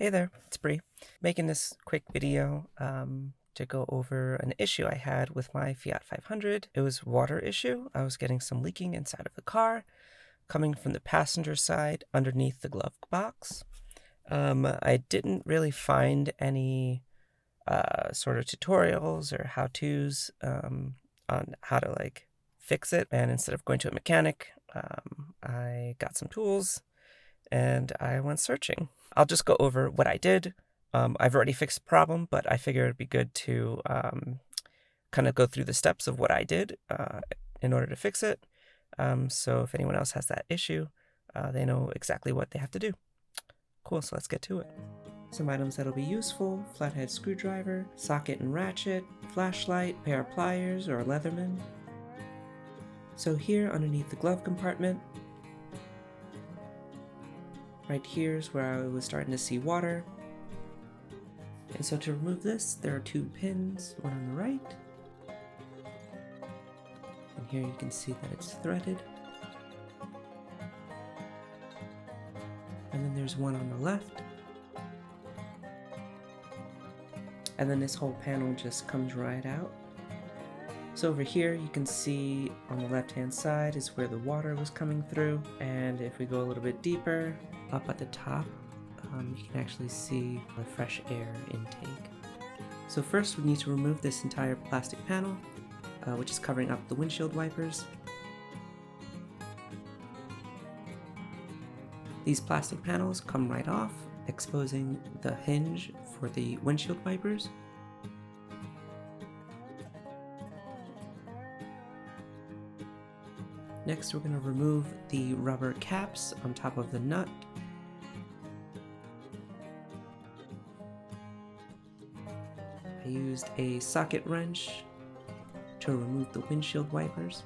Hey there, it's Bree. Making this quick video to go over an issue I had with my Fiat 500. It was water issue. I was getting some leaking inside of the car, coming from the passenger side underneath the glove box. I didn't really find any sort of tutorials or how-tos on how to fix it. And instead of going to a mechanic, I got some tools and I went searching. I'll just go over what I did. I've already fixed the problem, but I figured it'd be good to kind of go through the steps of what I did in order to fix it. So if anyone else has that issue, they know exactly what they have to do. Cool, so let's get to it. Some items that'll be useful: flathead screwdriver, socket and ratchet, flashlight, pair of pliers or Leatherman. So here underneath the glove compartment, right here is where I was starting to see water. And so to remove this, there are two pins, one on the right. And here you can see that it's threaded. And then there's one on the left. And then this whole panel just comes right out. So over here you can see on the left hand side is where the water was coming through. And if we go a little bit deeper, up at the top, you can actually see the fresh air intake. So first we need to remove this entire plastic panel, which is covering up the windshield wipers. These plastic panels come right off, exposing the hinge for the windshield wipers. Next, we're going to remove the rubber caps on top of the nut. I used a socket wrench to remove the windshield wipers.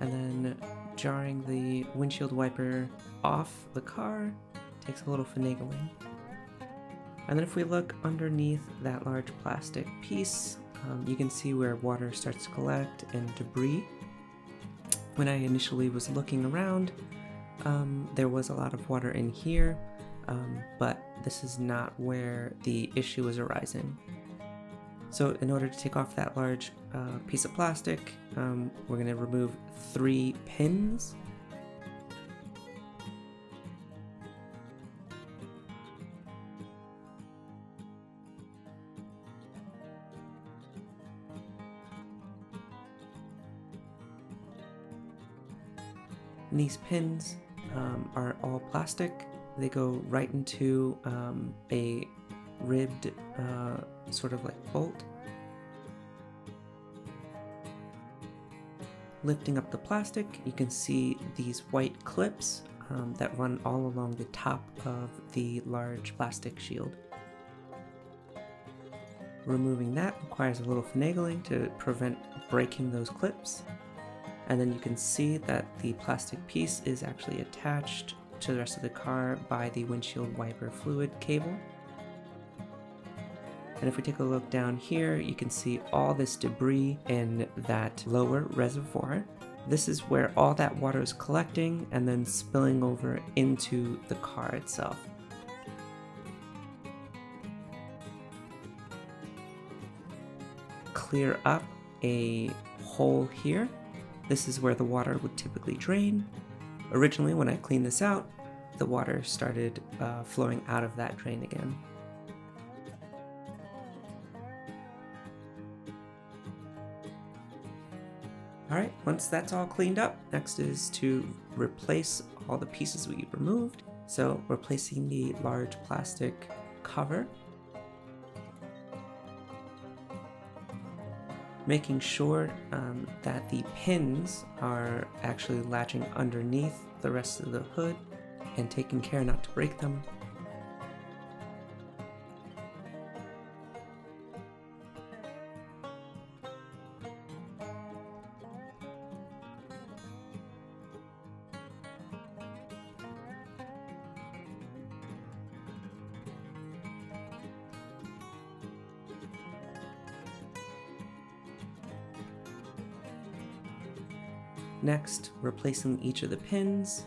And then jarring the windshield wiper off the car takes a little finagling. And then if we look underneath that large plastic piece, you can see where water starts to collect and debris. When I initially was looking around, there was a lot of water in here, but this is not where the issue is arising. So in order to take off that large piece of plastic, we're going to remove 3 pins. And these pins are all plastic. They go right into a ribbed sort of like bolt. Lifting up the plastic, you can see these white clips that run all along the top of the large plastic shield. Removing that requires a little finagling to prevent breaking those clips. And then you can see that the plastic piece is actually attached to the rest of the car by the windshield wiper fluid cable. And if we take a look down here, you can see all this debris in that lower reservoir. This is where all that water is collecting and then spilling over into the car itself. Clear up a hole here. This is where the water would typically drain. Originally, when I cleaned this out, the water started flowing out of that drain again. Alright, once that's all cleaned up, next is to replace all the pieces we removed. So replacing the large plastic cover, making sure that the pins are actually latching underneath the rest of the hood and taking care not to break them. Next, replacing each of the pins,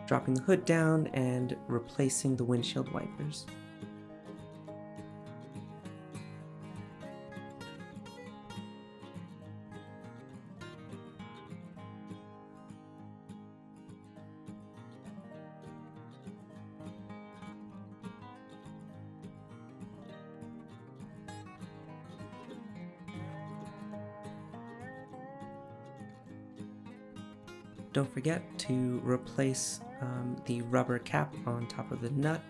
dropping the hood down and replacing the windshield wipers. Don't forget to replace the rubber cap on top of the nut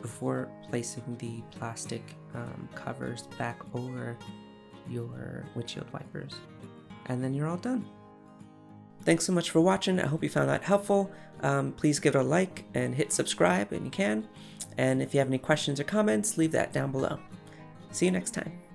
before placing the plastic covers back over your windshield wipers. And then you're all done. Thanks so much for watching. I hope you found that helpful. Please give it a like and hit subscribe if you can. And if you have any questions or comments, leave that down below. See you next time.